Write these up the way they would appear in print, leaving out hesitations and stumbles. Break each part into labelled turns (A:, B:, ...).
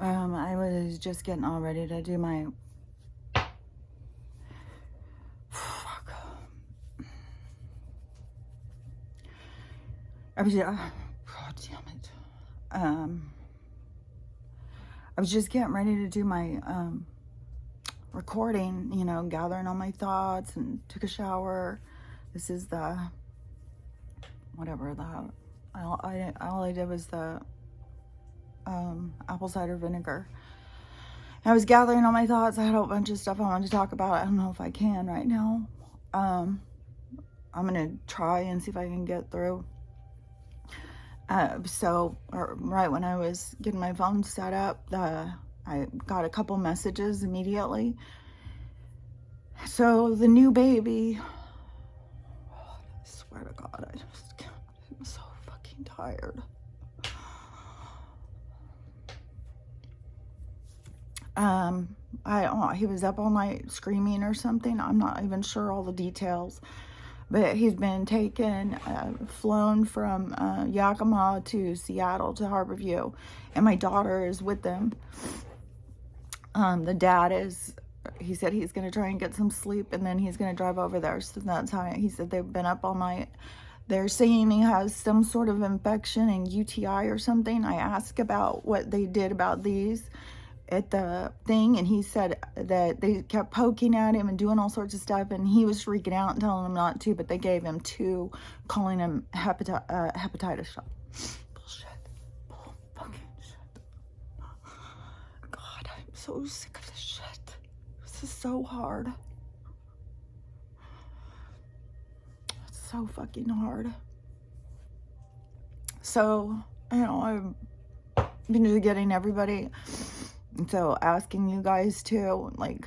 A: I was just getting all ready to do my... Fuck. I was, God damn it. I was just getting ready to do my recording, you know, gathering all my thoughts, and took a shower. This is the, whatever, all I did was the apple cider vinegar. I was gathering all my thoughts. I had a bunch of stuff I wanted to talk about. I don't know if I can right now. I'm gonna try and see if I can get through. Right when I was getting my phone set up, I got a couple messages immediately. So the new baby, I swear to God, I'm so fucking tired. He was up all night screaming or something. I'm not even sure all the details, but he's been taken, flown from Yakima to Seattle to Harborview, and my daughter is with them. The dad he said he's going to try and get some sleep, and then he's going to drive over there. So that's how he said they've been up all night. They're saying he has some sort of infection and UTI or something. I asked about what they did about these at the thing, and he said that they kept poking at him and doing all sorts of stuff, and he was freaking out and telling them not to, but they gave him 2, calling him hepatitis shot. Bullshit. Fucking shit. God, I'm so sick of this shit. This is so hard. It's so fucking hard. So, you know, I've been getting everybody... And so asking you guys too, like,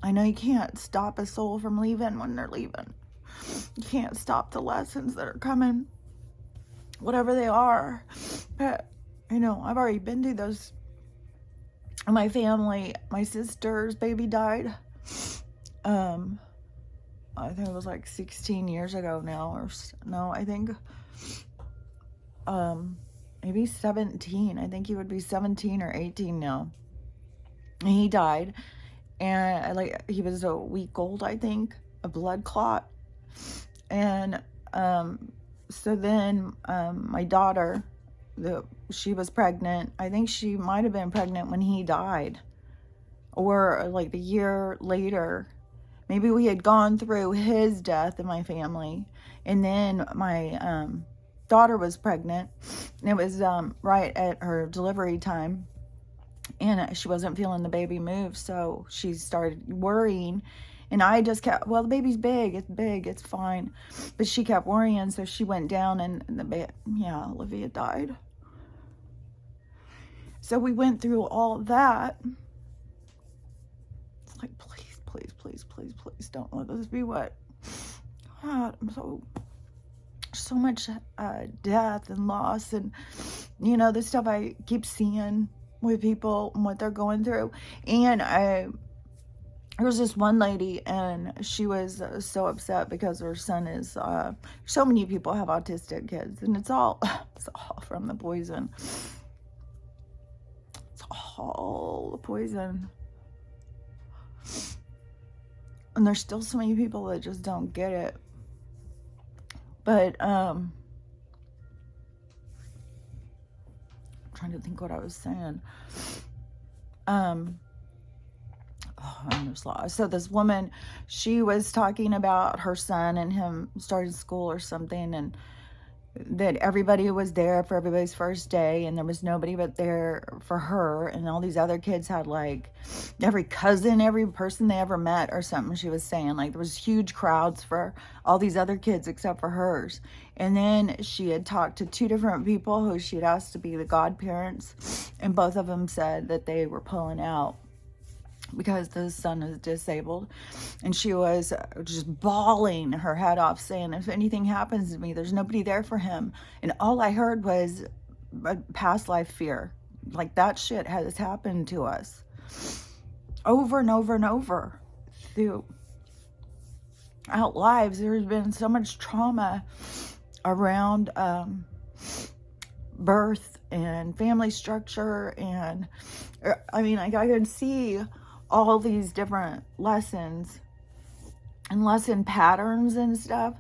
A: I know you can't stop a soul from leaving when they're leaving. You can't stop the lessons that are coming, whatever they are. But, you know, I've already been through those. My family, my sister's baby died. I think it was like 16 years ago now, or no, I think, maybe 17. I think he would be 17 or 18 now. He died, and he was a week old, I think, a blood clot. And so then my daughter, she was pregnant. I think she might have been pregnant when he died, or like a year later. Maybe we had gone through his death in my family, and then my daughter was pregnant, and it was right at her delivery time. And she wasn't feeling the baby move, so she started worrying. And I just kept, well, the baby's big, it's fine. But she kept worrying, so she went down, and Olivia died. So we went through all that. It's like, please, please, please, please, please don't let this be what. God, I'm so much death and loss, and, you know, the stuff I keep seeing with people and what they're going through. And there was this one lady, and she was so upset because her son is so many people have autistic kids, and it's all from the poison. It's all the poison. And there's still so many people that just don't get it. But trying to think what I was saying. I'm just lost. So this woman, she was talking about her son and him starting school or something, and that everybody was there for everybody's first day, and there was nobody but there for her, and all these other kids had like every cousin, every person they ever met or something. She was saying, like, there was huge crowds for all these other kids except for hers. And then she had talked to 2 different people who she had asked to be the godparents, and both of them said that they were pulling out because the son is disabled. And she was just bawling her head off, saying, if anything happens to me, there's nobody there for him. And all I heard was a past life fear. Like, that shit has happened to us over and over and over throughout lives. There's been so much trauma around birth and family structure. And I mean, I can see all these different lessons and lesson patterns and stuff.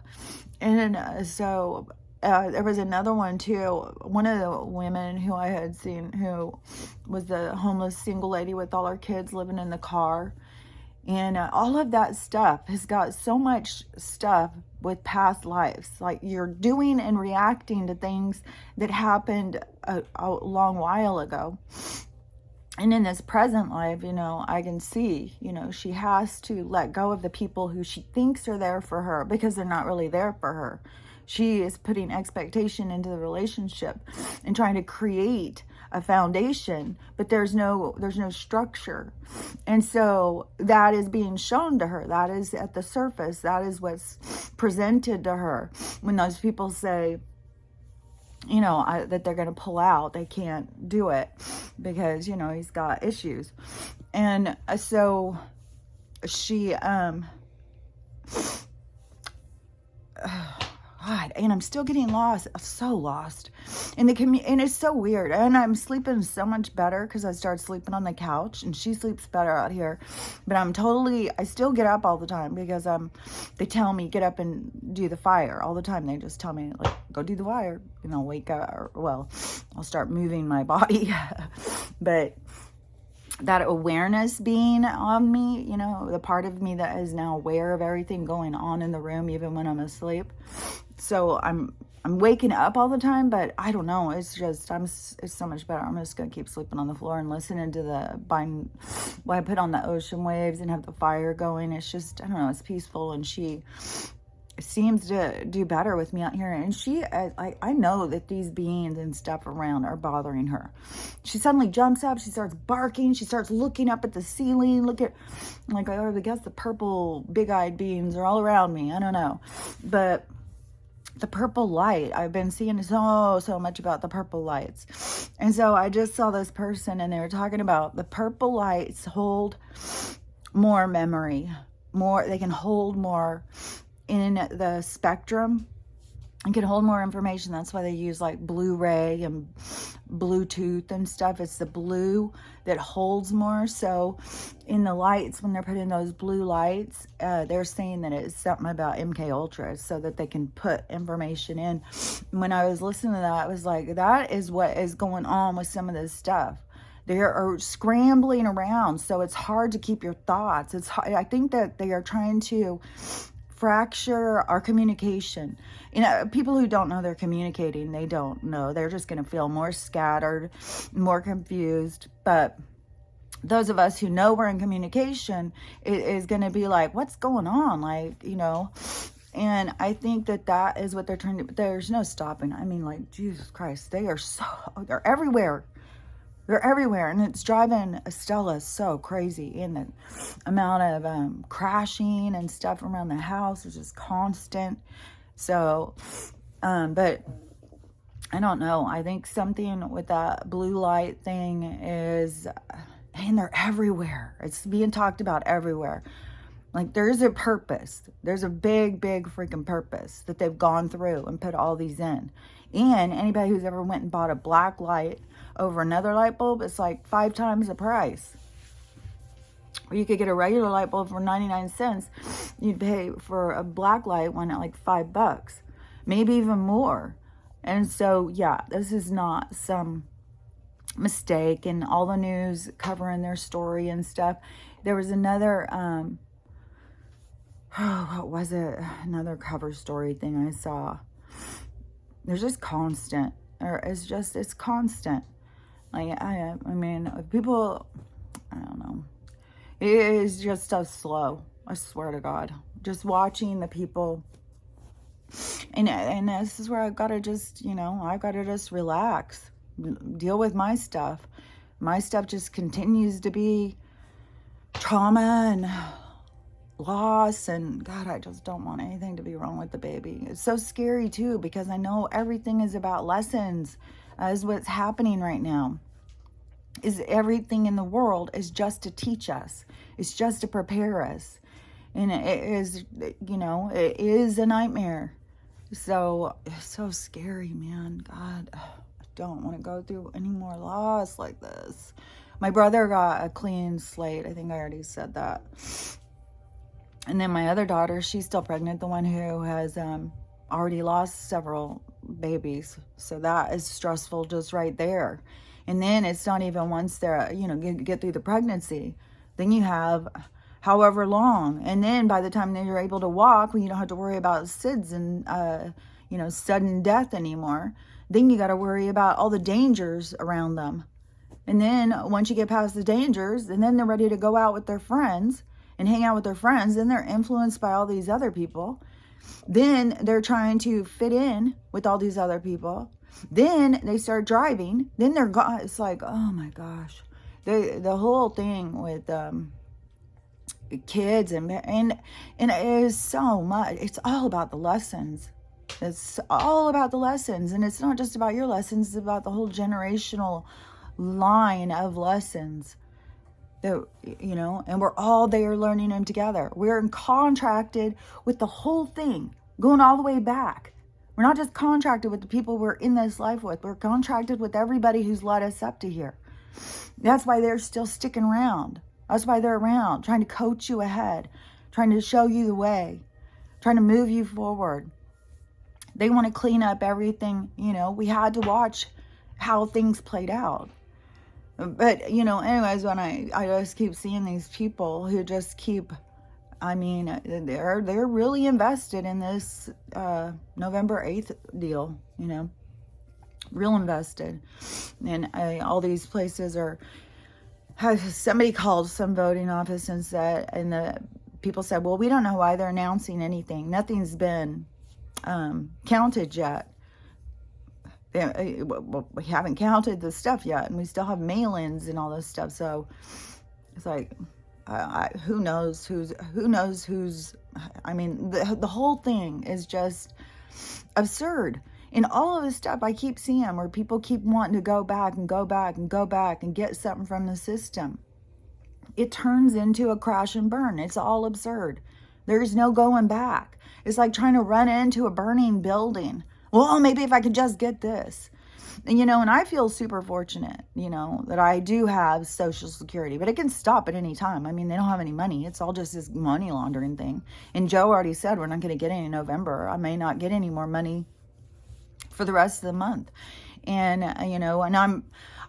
A: And so there was another one too. One of the women who I had seen, who was the homeless single lady with all her kids living in the car. And all of that stuff has got so much stuff with past lives. Like, you're doing and reacting to things that happened a long while ago. And in this present life, I can see, she has to let go of the people who she thinks are there for her, because they're not really there for her. She is putting expectation into the relationship and trying to create a foundation, but there's no structure. And so that is being shown to her. That is at the surface. That is what's presented to her. When those people say, that they're going to pull out, they can't do it because, he's got issues. And so she, God, and I'm still getting lost. I'm so lost in the and it's so weird. And I'm sleeping so much better because I started sleeping on the couch, and she sleeps better out here. But I still get up all the time because they tell me get up and do the fire all the time. They just tell me, like, go do the fire, and I'll wake up. I'll start moving my body. But that awareness being on me, the part of me that is now aware of everything going on in the room, even when I'm asleep. So I'm waking up all the time, but I don't know. It's just, it's so much better. I'm just going to keep sleeping on the floor and listening to I put on the ocean waves and have the fire going. It's just, I don't know, it's peaceful. And she seems to do better with me out here. And I know that these beings and stuff around are bothering her. She suddenly jumps up, she starts barking, she starts looking up at the ceiling. I guess the purple big-eyed beings are all around me. I don't know. But the purple light, I've been seeing so much about the purple lights. And so I just saw this person, and they were talking about the purple lights hold more memory, they can hold more in the spectrum and can hold more information. That's why they use like Blu-ray and Bluetooth and stuff. It's the blue that holds more. So in the lights, when they're putting those blue lights, they're saying that it's something about MK Ultra so that they can put information in. When I was listening to that, I was like, that is what is going on with some of this stuff. They are scrambling around, so it's hard to keep your thoughts. I think that they are trying to fracture our communication. People who don't know they're communicating, they don't know. They're just going to feel more scattered, more confused. But those of us who know we're in communication is going to be like, what's going on? And I think that is what they're trying to, there's no stopping. I mean, like, Jesus Christ, they're everywhere. They're everywhere, and it's driving Estella so crazy. And the amount of crashing and stuff around the house is just constant. So, but I don't know. I think something with that blue light thing is, and they're everywhere. It's being talked about everywhere. Like, there's a purpose. There's a big, big freaking purpose that they've gone through and put all these in. And anybody who's ever went and bought a black light over another light bulb, it's like 5 times the price. Or you could get a regular light bulb for 99 cents. You'd pay for a black light one at like $5, maybe even more. And so, yeah, this is not some mistake. And all the news covering their story and stuff. There was another, what was it? Another cover story thing I saw. There's just constant, it's constant. Like, I mean, people, I don't know. It is just so slow. I swear to God. Just watching the people. And this is where I've got to just, I've got to just relax. Deal with my stuff. My stuff just continues to be trauma and loss, and God, I just don't want anything to be wrong with the baby. It's so scary too, because I know everything is about lessons, is what's happening right now. Is everything in the world is just to teach us. It's just to prepare us. And it is, it is a nightmare. So, it's so scary, man. God, don't want to go through any more loss like this. My brother got a clean slate. I think I already said that. And then my other daughter, she's still pregnant, the one who has already lost several babies. So that is stressful just right there. And then it's not even once they're, get through the pregnancy. Then you have however long. And then by the time that you're able to walk, when you don't have to worry about SIDS and, sudden death anymore, then you got to worry about all the dangers around them. And then once you get past the dangers, and then they're ready to go out with their friends and hang out with their friends, then they're influenced by all these other people. Then they're trying to fit in with all these other people. Then they start driving. Then they're gone. It's like, oh my gosh. The whole thing with kids and it is so much. It's all about the lessons. It's all about the lessons. And it's not just about your lessons. It's about the whole generational line of lessons. That, and we're all there learning them together. We're contracted with the whole thing, going all the way back. We're not just contracted with the people we're in this life with. We're contracted with everybody who's led us up to here. That's why they're still sticking around. That's why they're around, trying to coach you ahead, trying to show you the way, trying to move you forward. They want to clean up everything. We had to watch how things played out. But, anyways, when I just keep seeing these people who just keep, they're really invested in this November 8th deal, real invested. And all these places somebody called some voting office and the people said, well, we don't know why they're announcing anything. Nothing's been counted yet. We haven't counted the stuff yet, and we still have mail-ins and all this stuff. So it's like, who knows who's, the whole thing is just absurd. And all of this stuff I keep seeing where people keep wanting to go back and go back and go back and get something from the system. It turns into a crash and burn. It's all absurd. There's no going back. It's like trying to run into a burning building. Well, maybe if I could just get this. And, and I feel super fortunate, that I do have Social Security, but it can stop at any time. They don't have any money. It's all just this money laundering thing. And Joe already said we're not going to get any in November. I may not get any more money for the rest of the month. And,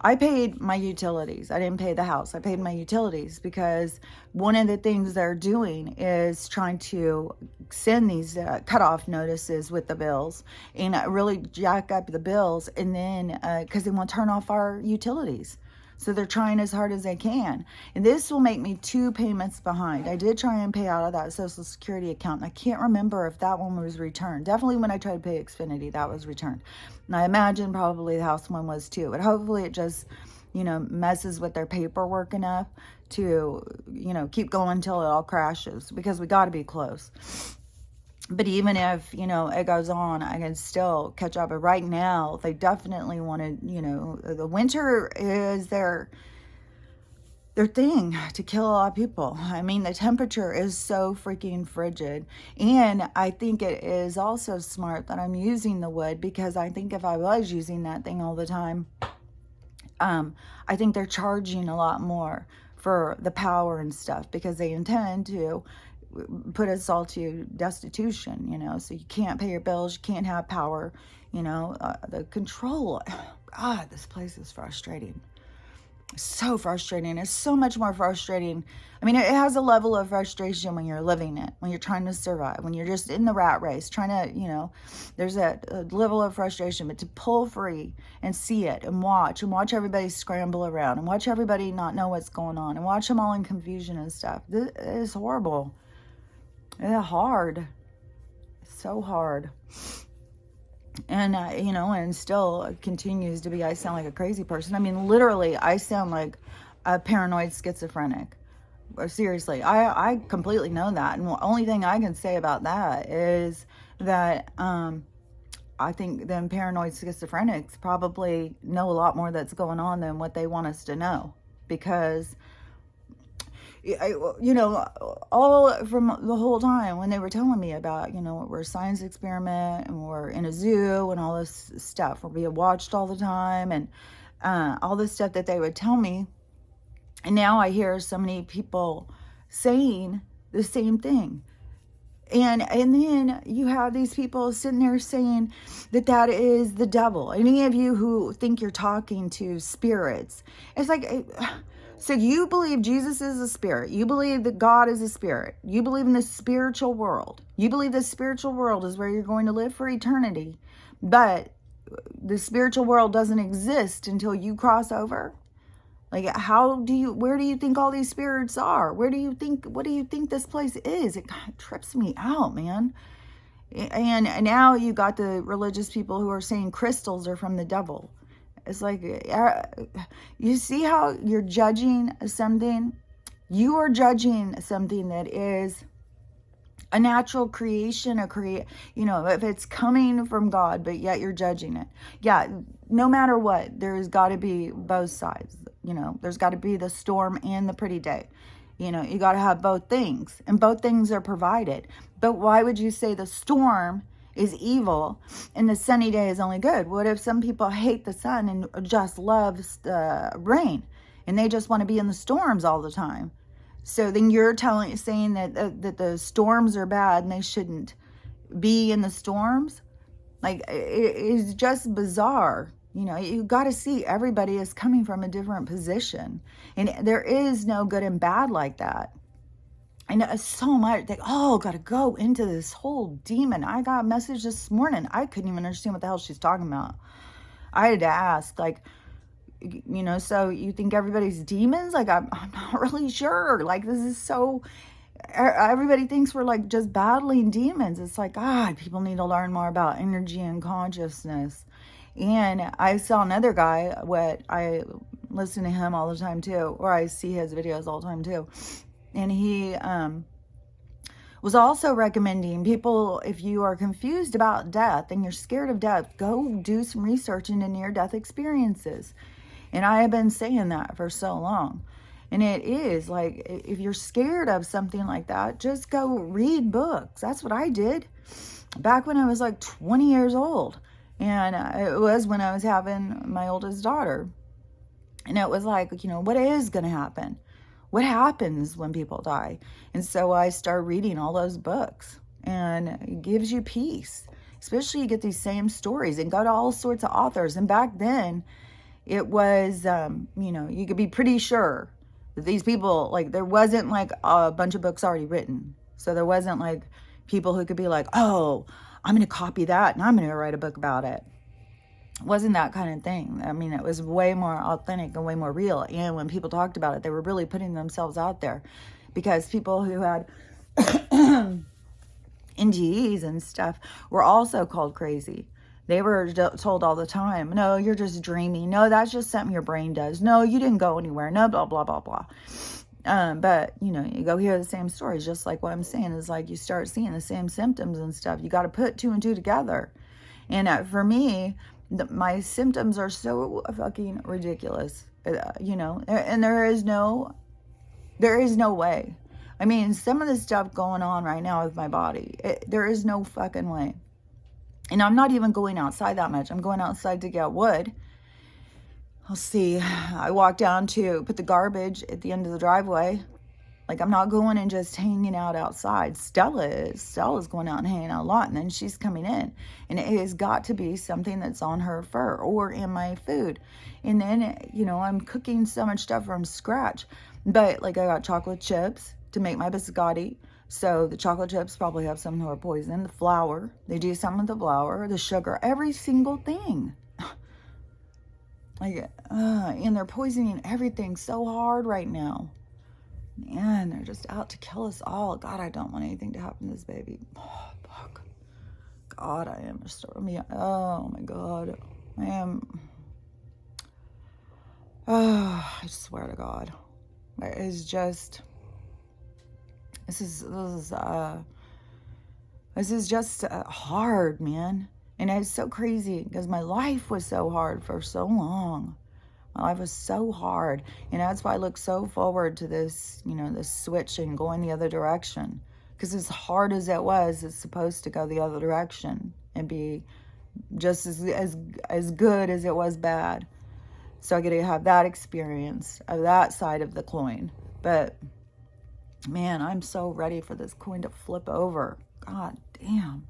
A: I paid my utilities. I didn't pay the house. I paid my utilities because one of the things they're doing is trying to send these cutoff notices with the bills and really jack up the bills. And then because they want to turn off our utilities. So they're trying as hard as they can. And this will make me 2 payments behind. I did try and pay out of that Social Security account. And I can't remember if that one was returned. Definitely when I tried to pay Xfinity, that was returned. And I imagine probably the house one was too. But hopefully it just, messes with their paperwork enough to, keep going until it all crashes. Because we got to be close. But even if, it goes on, I can still catch up. But right now, they definitely want to, the winter is their thing to kill a lot of people. The temperature is so freaking frigid. And I think it is also smart that I'm using the wood because I think if I was using that thing all the time, I think they're charging a lot more for the power and stuff because they intend to put us all to destitution, so you can't pay your bills, you can't have power, the control. God, this place is frustrating. So frustrating. It's so much more frustrating. It has a level of frustration when you're living it, when you're trying to survive, when you're just in the rat race, trying to, there's a level of frustration, but to pull free and see it and watch everybody scramble around and watch everybody not know what's going on and watch them all in confusion and stuff. This is horrible. It's hard. It's so hard. And, and still continues to be, I sound like a crazy person. Literally, I sound like a paranoid schizophrenic. Seriously, I completely know that. And the only thing I can say about that is that I think them paranoid schizophrenics probably know a lot more that's going on than what they want us to know. Because you know, all from the whole time when they were telling me about, you know, we're a science experiment and we're in a zoo and all this stuff, we're being watched all the time, and all this stuff that they would tell me. And now I hear so many people saying the same thing. And then you have these people sitting there saying that that is the devil. Any of you who think you're talking to spirits, it's like, so you believe Jesus is a spirit. You believe that God is a spirit. You believe in the spiritual world. You believe the spiritual world is where you're going to live for eternity. But the spiritual world doesn't exist until you cross over. Like, where do you think all these spirits are? What do you think this place is? It kind of trips me out, man. And now you got the religious people who are saying crystals are from the devil. It's like, you see how you're judging something? You are judging something that is a natural creation, you know, if it's coming from God, but yet you're judging it. Yeah, no matter what, there's got to be both sides. You know, there's got to be the storm and the pretty day. You know, you got to have both things, and both things are provided. But why would you say the storm is evil and the sunny day is only good? What if some people hate the sun and just love rain, and they just want to be in the storms all the time? So then you're saying that that the storms are bad and they shouldn't be in the storms? Like, it's just bizarre. You know, you got to see everybody is coming from a different position, and there is no good and bad like that. And so much, they all got to go into this whole demon. I got a message this morning. I couldn't even understand what the hell she's talking about. I had to ask, like, you know, so you think everybody's demons? Like, I'm not really sure. Like, this is so, everybody thinks we're like just battling demons. It's like, God, people need to learn more about energy and consciousness. And I saw another guy, I listen to him all the time too, or I see his videos all the time too. And he was also recommending people, if you are confused about death and you're scared of death, go do some research into near-death experiences. And I have been saying that for so long. And it is like, if you're scared of something like that, just go read books. That's what I did back when I was like 20 years old. And it was when I was having my oldest daughter. And it was like, you know, what is going to happen? What happens when people die? And so I started reading all those books, and it gives you peace. Especially you get these same stories and go to all sorts of authors. And back then it was, you know, you could be pretty sure that these people, like, there wasn't like a bunch of books already written. So there wasn't like people who could be like, oh, I'm going to copy that and I'm going to write a book about it. It wasn't that kind of thing. I mean, it was way more authentic and way more real. And when people talked about it, they were really putting themselves out there, because people who had NGEs and stuff were also called crazy. They were told all the time, no, you're just dreaming. No, that's just something your brain does. No, you didn't go anywhere. No, blah, blah, blah, blah. But, you know, you go hear the same stories, just like what I'm saying is like you start seeing the same symptoms and stuff. You got to put two and two together. And for me, my symptoms are so fucking ridiculous, you know, and there is no way. I mean, some of the stuff going on right now with my body, there is no fucking way. And I'm not even going outside that much. I'm going outside to get wood. I'll see. I walk down to put the garbage at the end of the driveway. Like, I'm not going and just hanging out outside. Stella's going out and hanging out a lot, and then she's coming in. And it has got to be something that's on her fur or in my food. And then, you know, I'm cooking so much stuff from scratch. But, like, I got chocolate chips to make my biscotti. So the chocolate chips probably have some who are poison. The flour, they do something with the flour, the sugar, every single thing. Like, and they're poisoning everything so hard right now. Man, they're just out to kill us all. God, I don't want anything to happen to this baby. Oh, fuck. God, I am restoring. Oh my God. I am. Oh, I swear to God. It's just. This is just hard, man. And it's so crazy because my life was so hard for so long. My life was so hard. And that's why I look so forward to this, this switch and going the other direction. Because as hard as it was, it's supposed to go the other direction and be just as good as it was bad. So I get to have that experience of that side of the coin. But man, I'm so ready for this coin to flip over. God damn.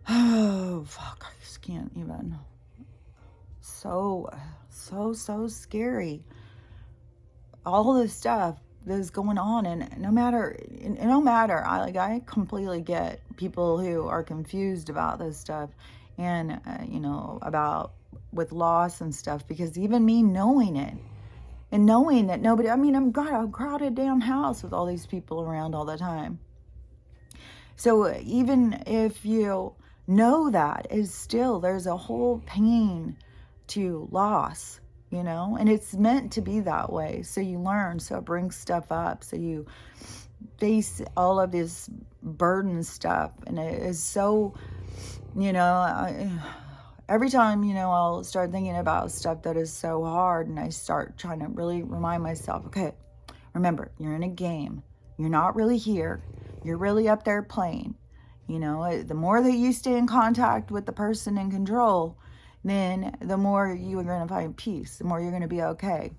A: Oh, fuck. I just can't even. So scary. All this stuff that's going on, and no matter, I completely get people who are confused about this stuff, and about with loss and stuff, because even me knowing it, and knowing that nobody, I'm got a crowded damn house with all these people around all the time. So even if you know that, is still, there's a whole pain to loss, and it's meant to be that way. So you learn, so it brings stuff up, so you face all of this burden stuff. And it is so, every time, I'll start thinking about stuff that is so hard, and I start trying to really remind myself, okay, remember, you're in a game. You're not really here. You're really up there playing. The more that you stay in contact with the person in control, then the more you are going to find peace, the more you're going to be okay.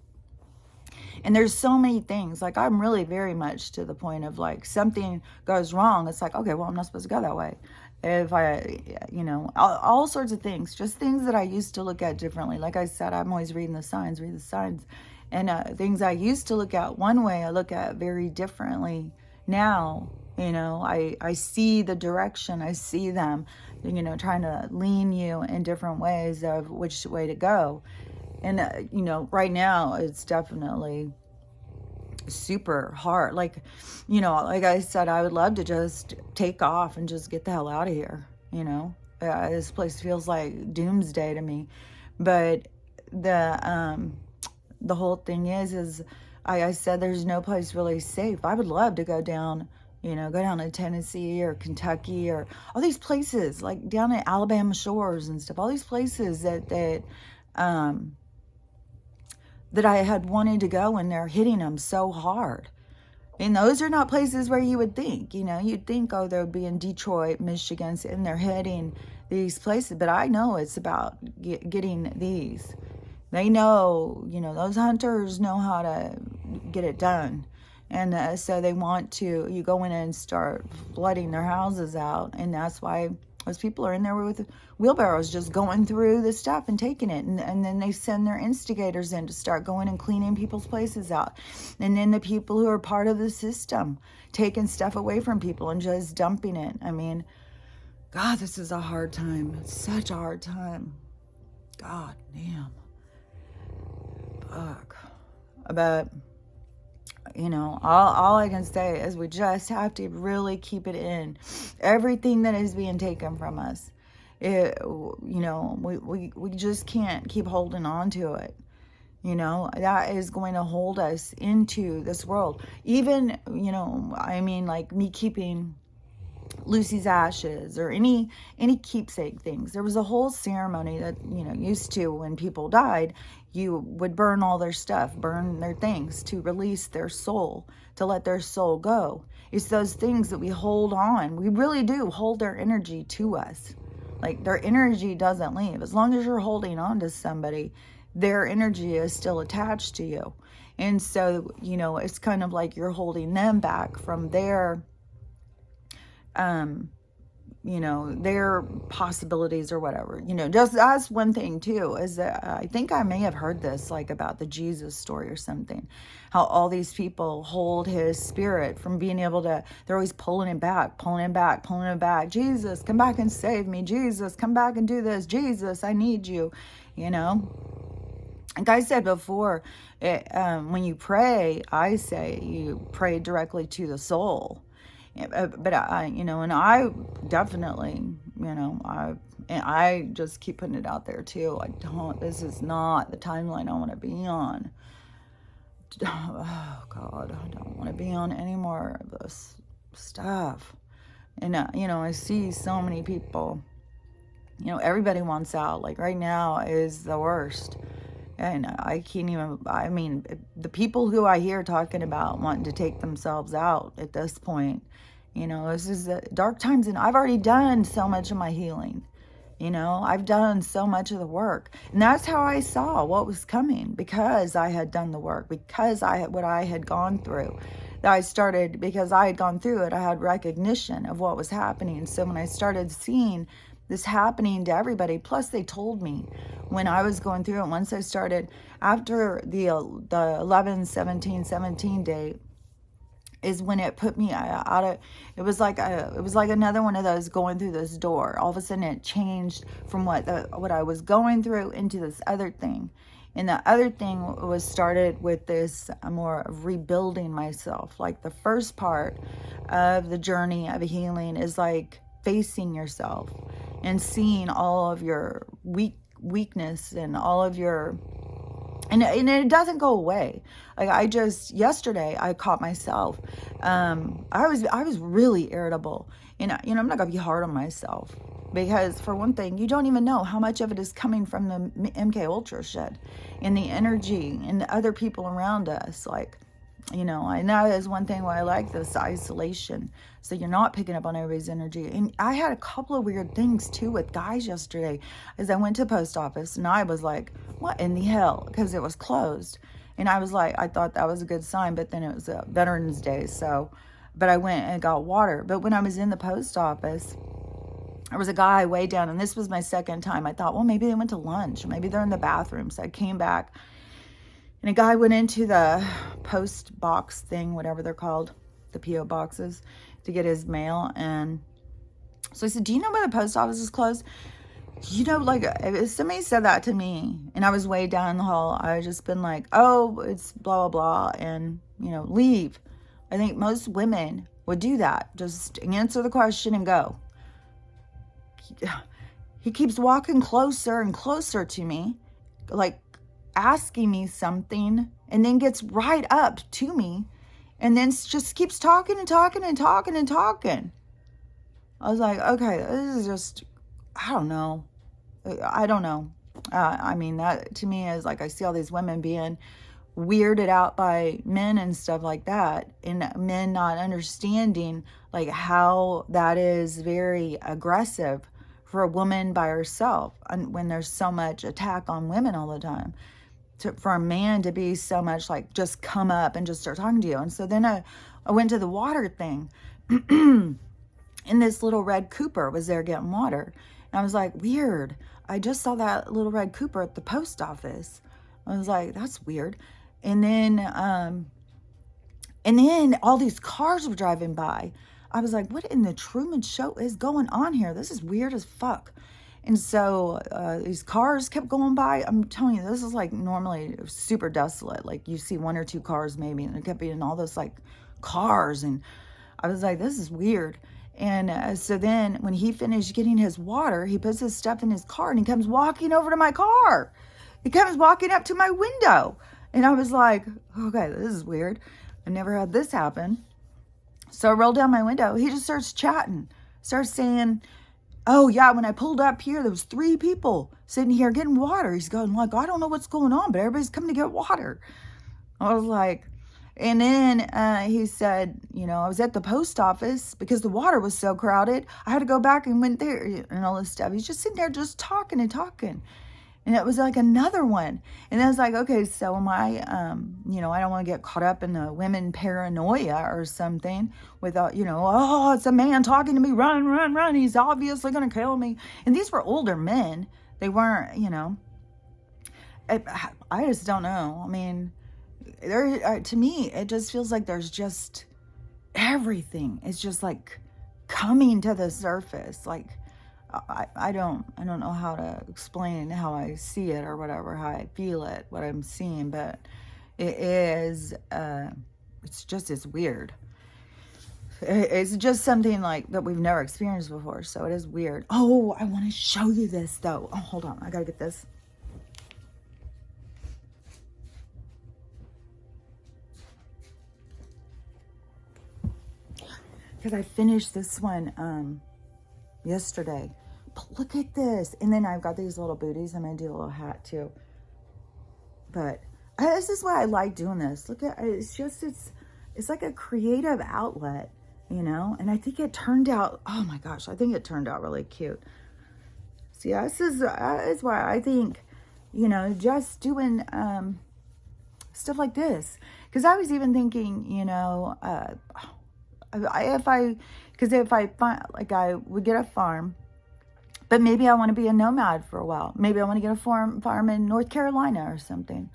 A: And there's so many things, like I'm really very much to the point of, like, something goes wrong, it's like, okay, well, I'm not supposed to go that way. If I, all sorts of things, just things that I used to look at differently. Like I said, I'm always read the signs. And things I used to look at one way, I look at very differently now. I see the direction, I see them, trying to lean you in different ways of which way to go. And, right now it's definitely super hard. Like I said, I would love to just take off and just get the hell out of here. This place feels like doomsday to me. But the whole thing is I said, there's no place really safe. I would love to go down to Tennessee or Kentucky or all these places, like down at Alabama shores and stuff, all these places that I had wanted to go, and they're hitting them so hard. And those are not places where you would think, you'd think, oh, they would be in Detroit, Michigan, and they're hitting these places. But I know it's about getting these. They know, those hunters know how to get it done. And so they want to, you go in and start flooding their houses out. And that's why those people are in there with wheelbarrows just going through the stuff and taking it. And then they send their instigators in to start going and cleaning people's places out. And then the people who are part of the system taking stuff away from people and just dumping it. God, this is a hard time. It's such a hard time. God damn. Fuck. But all I can say is we just have to really keep it in. Everything that is being taken from us, we just can't keep holding on to it. That is going to hold us into this world. Even, like me keeping Lucy's ashes or any keepsake things. There was a whole ceremony that, used to, when people died, you would burn all their stuff, burn their things to release their soul, to let their soul go. It's those things that we hold on. We really do hold their energy to us. Like, their energy doesn't leave. As long as you're holding on to somebody, their energy is still attached to you. And so, it's kind of like you're holding them back from their their possibilities or whatever. Just that's one thing too, is that I think I may have heard this, like about the Jesus story or something, how all these people hold his spirit from being able to, they're always pulling him back. Jesus, come back and save me. Jesus, come back and do this. Jesus, I need you. Like I said before, when you pray, I say you pray directly to the soul. But and I definitely, I just keep putting it out there too. This is not the timeline I want to be on. Oh God, I don't want to be on any more of this stuff. And, I see so many people, everybody wants out. Like right now is the worst. And I can't even, I mean, the people who I hear talking about wanting to take themselves out at this point, you know, this is dark times, and I've already done so much of my healing. You know, I've done so much of the work. And that's how I saw what was coming, because I had done the work, because what I had gone through. That I started, because I had gone through it, I had recognition of what was happening. So when I started seeing this happening to everybody, plus they told me when I was going through it, once I started, after the 11/17/17 date, is when it put me out of, it was like another one of those going through this door. All of a sudden it changed from what I was going through into this other thing. And the other thing was started with this more of rebuilding myself. Like the first part of the journey of healing is like facing yourself and seeing all of your weakness and all of your, and it doesn't go away. Like yesterday I caught myself. I was really irritable. And, you know, I'm not going to be hard on myself, because for one thing, you don't even know how much of it is coming from the MK Ultra shit and the energy and the other people around us. Like, you know, and that is one thing why I like this isolation. So you're not picking up on everybody's energy. And I had a couple of weird things too with guys yesterday, as I went to the post office, and I was like, what in the hell? Because it was closed. And I was like, I thought that was a good sign, but then it was Veterans Day. So, but I went and got water. But when I was in the post office, there was a guy way down, and this was my second time. I thought, well, maybe they went to lunch. Maybe they're in the bathroom. So I came back, and a guy went into the post box thing, whatever they're called, the P.O. boxes, to get his mail. And so I said, do you know why the post office is closed? You know, like, if somebody said that to me and I was way down in the hall, I would just been like, oh, it's blah, blah, blah, and, you know, leave. I think most women would do that. Just answer the question and go. He keeps walking closer and closer to me, like asking me something, and then gets right up to me, and then just keeps talking and talking and talking and talking. I was like, okay, this is just, I don't know. I mean, that to me is like, I see all these women being weirded out by men and stuff like that, and men not understanding like how that is very aggressive for a woman by herself, and when there's so much attack on women all the time, for a man to be so much like just come up and just start talking to you. And so then I went to the water thing and this little red Cooper was there getting water, and I was like, weird, I just saw that little red Cooper at the post office. I was like, that's weird. And then all these cars were driving by. I was like, what in the Truman Show is going on here? This is weird as fuck. And so these cars kept going by. I'm telling you, this is like normally super desolate. Like you see one or two cars maybe, and it kept being all those like cars. And I was like, this is weird. And so then when he finished getting his water, he puts his stuff in his car, and he comes walking over to my car. He comes walking up to my window. And I was like, okay, this is weird. I never had this happen. So I rolled down my window. He just starts chatting, starts saying, oh yeah, when I pulled up here, there was 3 people sitting here getting water. He's going like, I don't know what's going on, but everybody's coming to get water. I was like, and then he said, you know, I was at the post office because the water was so crowded. I had to go back and went there and all this stuff. He's just sitting there just talking and talking. And it was like another one. And I was like, okay, so am I, you know, I don't want to get caught up in the women paranoia or something without, you know, oh, it's a man talking to me, run, run, run. He's obviously going to kill me. And these were older men. They weren't, you know, I just don't know. I mean, to me, it just feels like there's just everything. It's just like coming to the surface. Like, I don't know how to explain how I see it or whatever, how I feel it, what I'm seeing, but it is, it's weird. It's just something like that we've never experienced before, so it is weird. Oh, I want to show you this though. Oh, hold on, I gotta get this. Because I finished this one yesterday. But look at this. And then I've got these little booties. I'm going to do a little hat too. But this is why I like doing this. Look at it's just it's like a creative outlet, you know. And I think it turned out. Oh my gosh, I think it turned out really cute. See, this is why I think, you know, just doing stuff like this. Because I was even thinking, you know, if I find, like, I would get a farm, but maybe I want to be a nomad for a while. Maybe I want to get a farm in North Carolina or something.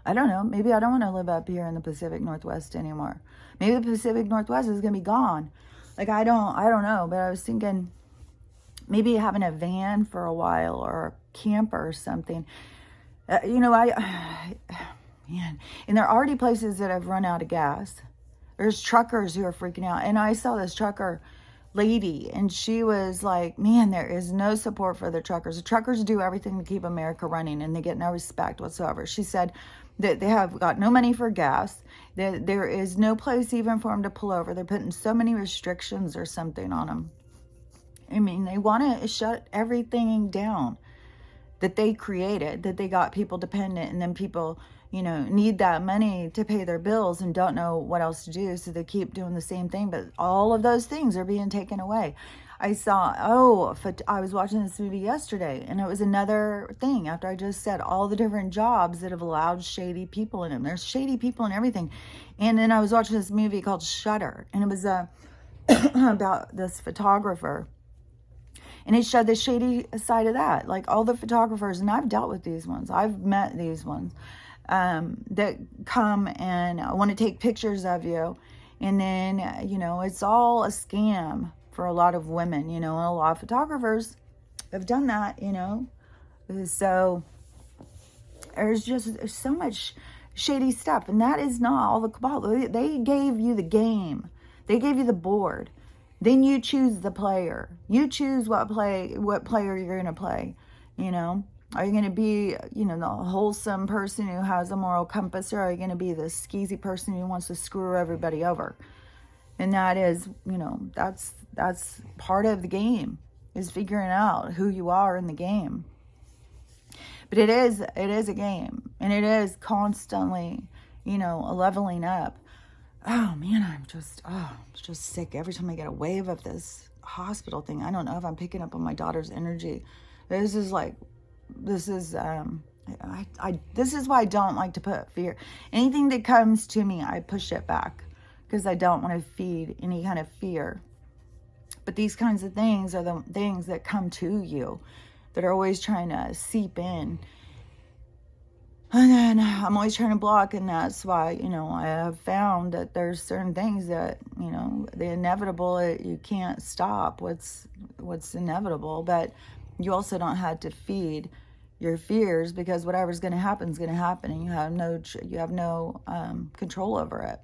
A: I don't know. Maybe I don't want to live up here in the Pacific Northwest anymore. Maybe the Pacific Northwest is going to be gone. Like, I don't know. But I was thinking maybe having a van for a while or a camper or something. You know, man, and there are already places that have run out of gas. There's truckers who are freaking out. And I saw this trucker lady, and she was like, man, there is no support for the truckers. The truckers do everything to keep America running, and they get no respect whatsoever. She said that they have got no money for gas. There is no place even for them to pull over. They're putting so many restrictions or something on them. I mean, they want to shut everything down that they created, that they got people dependent, and then people, you know, need that money to pay their bills and don't know what else to do, so they keep doing the same thing. But all of those things are being taken away. I was watching this movie yesterday, and it was another thing after I just said all the different jobs that have allowed shady people in them. There's shady people in everything. And then I was watching this movie called Shutter, and it was about this photographer. And it showed the shady side of that. Like, all the photographers, and I've dealt with these ones. I've met these ones that come and want to take pictures of you. And then, you know, it's all a scam for a lot of women, you know, and a lot of photographers have done that, you know. So there's so much shady stuff. And that is not all the cabal. They gave you the game. They gave you the board. Then you choose the player. You choose what player you're going to play, you know. Are you going to be, you know, the wholesome person who has a moral compass, or are you going to be the skeezy person who wants to screw everybody over? And that is, you know, that's part of the game, is figuring out who you are in the game. But it is a game, and it is constantly, you know, a leveling up. Oh man, I'm just sick every time I get a wave of this hospital thing. I don't know if I'm picking up on my daughter's energy. This is why I don't like to put fear. Anything that comes to me, I push it back, because I don't want to feed any kind of fear. But these kinds of things are the things that come to you, that are always trying to seep in. And then I'm always trying to block, and that's why, you know, I have found that there's certain things that, you know, the inevitable, you can't stop what's inevitable, but you also don't have to feed your fears, because whatever's going to happen is going to happen, and you have no control over it,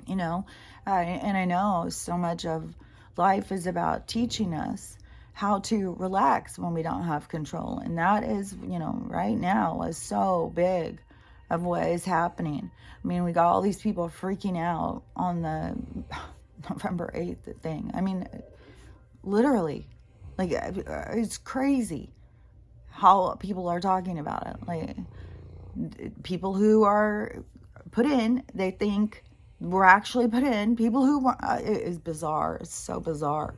A: you know. And I know so much of life is about teaching us how to relax when we don't have control. And that is, you know, right now is so big of what is happening. I mean, we got all these people freaking out on the November 8th thing. I mean, literally, like, it's crazy how people are talking about it. Like, people who are put in, they think were actually put in. People who it is bizarre. It's so bizarre.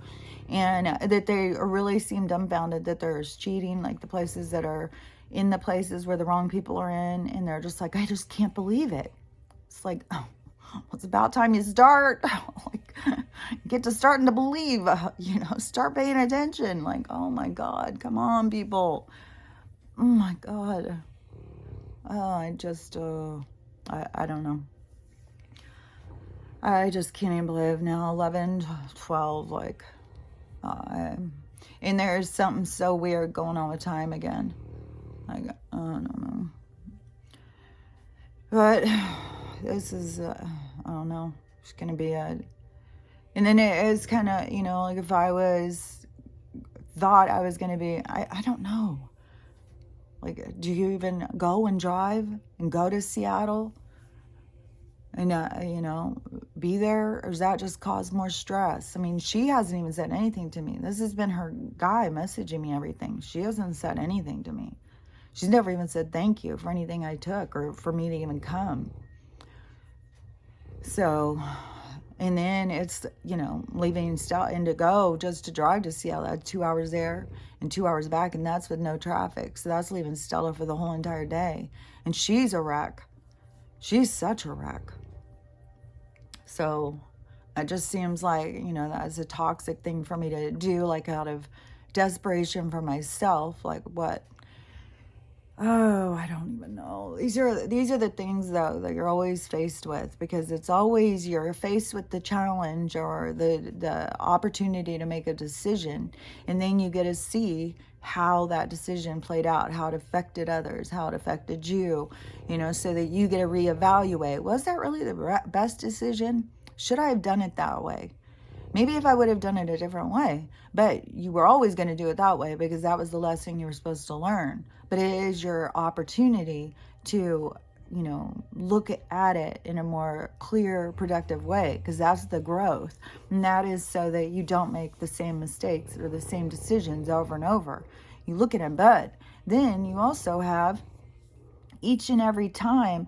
A: And that they really seem dumbfounded that there's cheating, like the places that are in the places where the wrong people are in, and they're just like, I just can't believe it. It's like, oh, it's about time you start, like, get to starting to believe, you know, start paying attention. Like, oh my God, come on, people. Oh my God. I don't know. I just can't even believe now, 11, 12, like, and there's something so weird going on with time again. Like, I don't know. But this is, I don't know. It's going to be and then it is kind of, you know, like, if I thought I was going to be, I don't know. Like, do you even go and drive and go to Seattle? And, you know, be there? Or does that just cause more stress? I mean, she hasn't even said anything to me. This has been her guy messaging me everything. She hasn't said anything to me. She's never even said thank you for anything I took or for me to even come. So, and then it's, you know, leaving Indigo just to drive to Seattle. I had 2 hours there and 2 hours back, and that's with no traffic. So that's leaving Stella for the whole entire day. And she's a wreck. She's such a wreck. So it just seems like, you know, that's a toxic thing for me to do, like out of desperation for myself. Like what? Oh, I don't even know. These are the things, though, that you're always faced with, because it's always you're faced with the challenge or the opportunity to make a decision, and then you get to see how that decision played out, how it affected others, how it affected you, you know, so that you get to reevaluate. Was that really the best decision? Should I have done it that way? Maybe if I would have done it a different way, but you were always going to do it that way because that was the lesson you were supposed to learn. But it is your opportunity to, you know, look at it in a more clear, productive way, because that's the growth. And that is so that you don't make the same mistakes or the same decisions over and over. You look at it, but then you also have each and every time,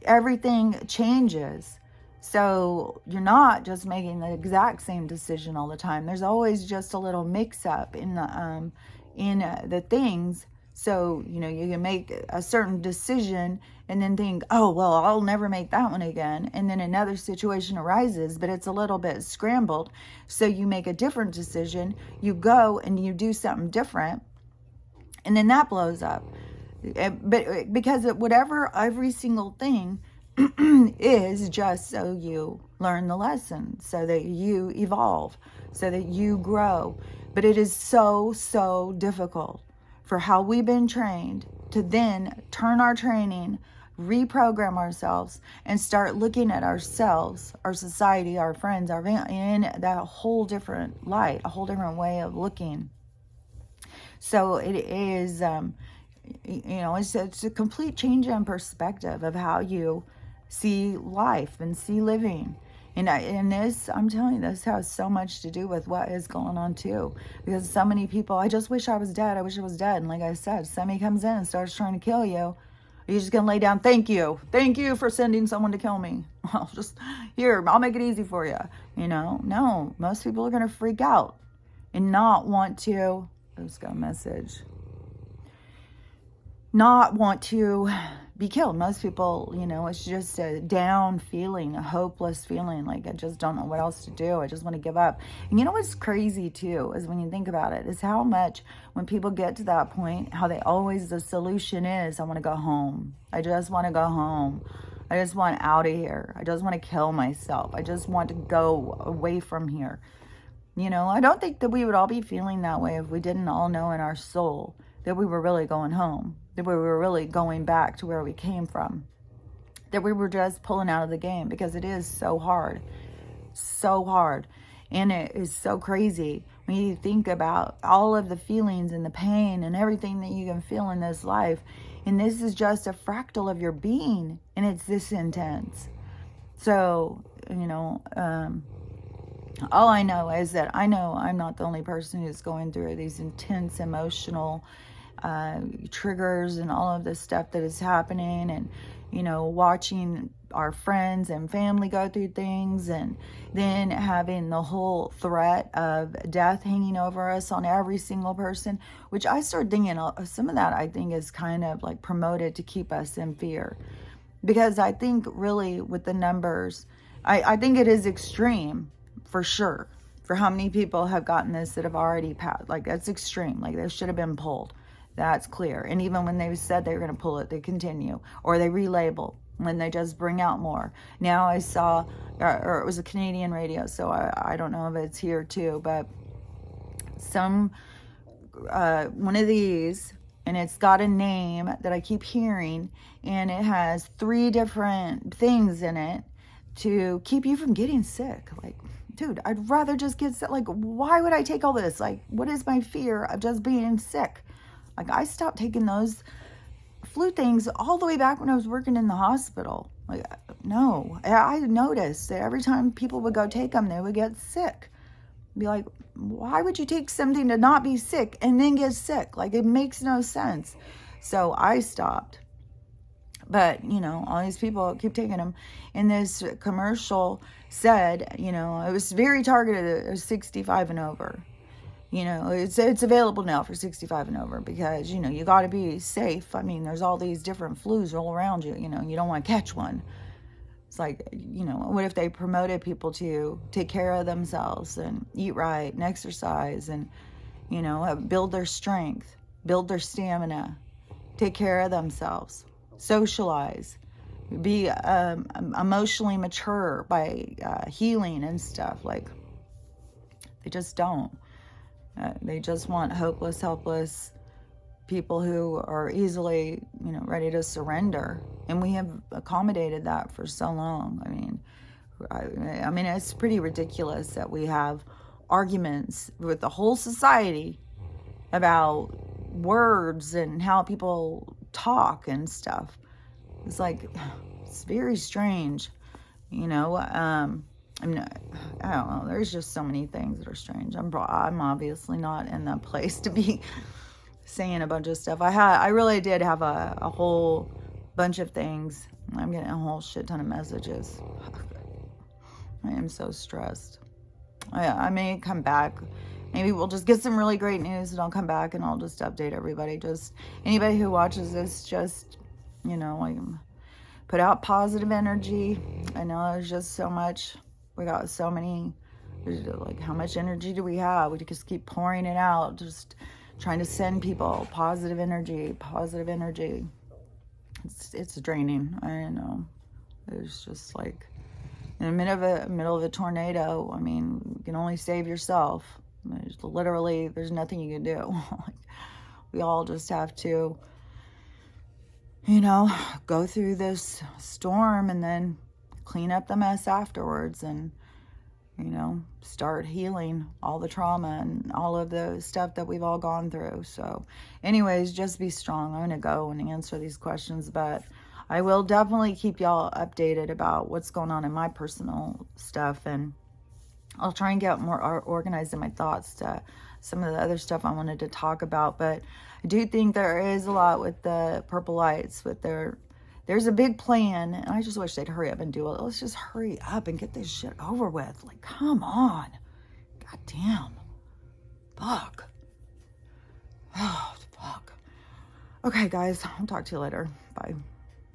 A: everything changes. So you're not just making the exact same decision all the time. There's always just a little mix-up in the things. So, you know, you can make a certain decision and then think, oh, well, I'll never make that one again. And then another situation arises, but it's a little bit scrambled. So you make a different decision. You go and you do something different. And then that blows up. But because whatever every single thing is just so you learn the lesson, so that you evolve, so that you grow. But it is so, so difficult for how we've been trained to then turn our training, reprogram ourselves, and start looking at ourselves, our society, our friends, our family, in that whole different light, a whole different way of looking. So it is, you know, it's a complete change in perspective of how you see life and see living. And this, I'm telling you, this has so much to do with what is going on too. Because so many people, I just wish I was dead. I wish I was dead. And like I said, somebody comes in and starts trying to kill you. You're just going to lay down, thank you. Thank you for sending someone to kill me. Well, just, here, I'll make it easy for you. You know, no, most people are going to freak out and not want to, I just got a message, not want to be killed. Most people, you know, it's just a down feeling, a hopeless feeling, like I just don't know what else to do. I just want to give up. And you know what's crazy too, is when you think about it, is how much when people get to that point, how they always, the solution is, I want to go home. I just want to go home. I just want out of here. I just want to kill myself. I just want to go away from here. You know, I don't think that we would all be feeling that way if we didn't all know in our soul that we were really going home, that we were really going back to where we came from, that we were just pulling out of the game, because it is so hard, and it is so crazy when you think about all of the feelings and the pain and everything that you can feel in this life, and this is just a fractal of your being, and it's this intense. So, you know, all I know is that I know I'm not the only person who's going through these intense emotional triggers and all of this stuff that is happening, and, you know, watching our friends and family go through things, and then having the whole threat of death hanging over us on every single person, which I started thinking some of that I think is kind of like promoted to keep us in fear, because I think really with the numbers, I think it is extreme for sure, for how many people have gotten this that have already passed. Like, that's extreme. Like, they should have been pulled. That's clear. And even when they said they were going to pull it, they continue, or they relabel when they just bring out more. Now I saw, or it was a Canadian radio, so I don't know if it's here too, but some one of these, and it's got a name that I keep hearing, and it has 3 different things in it to keep you from getting sick. Like, dude, I'd rather just get sick. Like, why would I take all this? Like, what is my fear of just being sick? Like, I stopped taking those flu things all the way back when I was working in the hospital. Like, no, I noticed that every time people would go take them, they would get sick. Be like, why would you take something to not be sick and then get sick? Like, it makes no sense. So I stopped. But, you know, all these people keep taking them. And this commercial said, you know, it was very targeted at 65 and over. You know, it's available now for 65 and over because, you know, you got to be safe. I mean, there's all these different flus all around you. You know, you don't want to catch one. It's like, you know, what if they promoted people to take care of themselves and eat right and exercise and, you know, build their strength, build their stamina, take care of themselves, socialize, be emotionally mature by healing and stuff. Like, they just don't. They just want hopeless, helpless people who are easily, you know, ready to surrender. And we have accommodated that for so long. I mean, it's pretty ridiculous that we have arguments with the whole society about words and how people talk and stuff. It's like, it's very strange, you know. I don't know. There's just so many things that are strange. I'm obviously not in that place to be saying a bunch of stuff. I really did have a whole bunch of things. I'm getting a whole shit ton of messages. I am so stressed. I may come back. Maybe we'll just get some really great news and I'll come back and I'll just update everybody. Just anybody who watches this, just, you know, like, put out positive energy. I know there's just so much. We got so many, like, how much energy do we have? We just keep pouring it out, just trying to send people positive energy, positive energy. It's draining. I know. There's just like, in the middle of a tornado, I mean, you can only save yourself. There's nothing you can do. We all just have to, you know, go through this storm and then clean up the mess afterwards and, you know, start healing all the trauma and all of the stuff that we've all gone through. So anyways, just be strong. I'm going to go and answer these questions, but I will definitely keep y'all updated about what's going on in my personal stuff, and I'll try and get more organized in my thoughts to some of the other stuff I wanted to talk about. But I do think there is a lot with the purple lights, with there's a big plan, and I just wish they'd hurry up and do it. Let's just hurry up and get this shit over with. Like, come on. God damn. Fuck. Oh, fuck. Okay, guys. I'll talk to you later. Bye.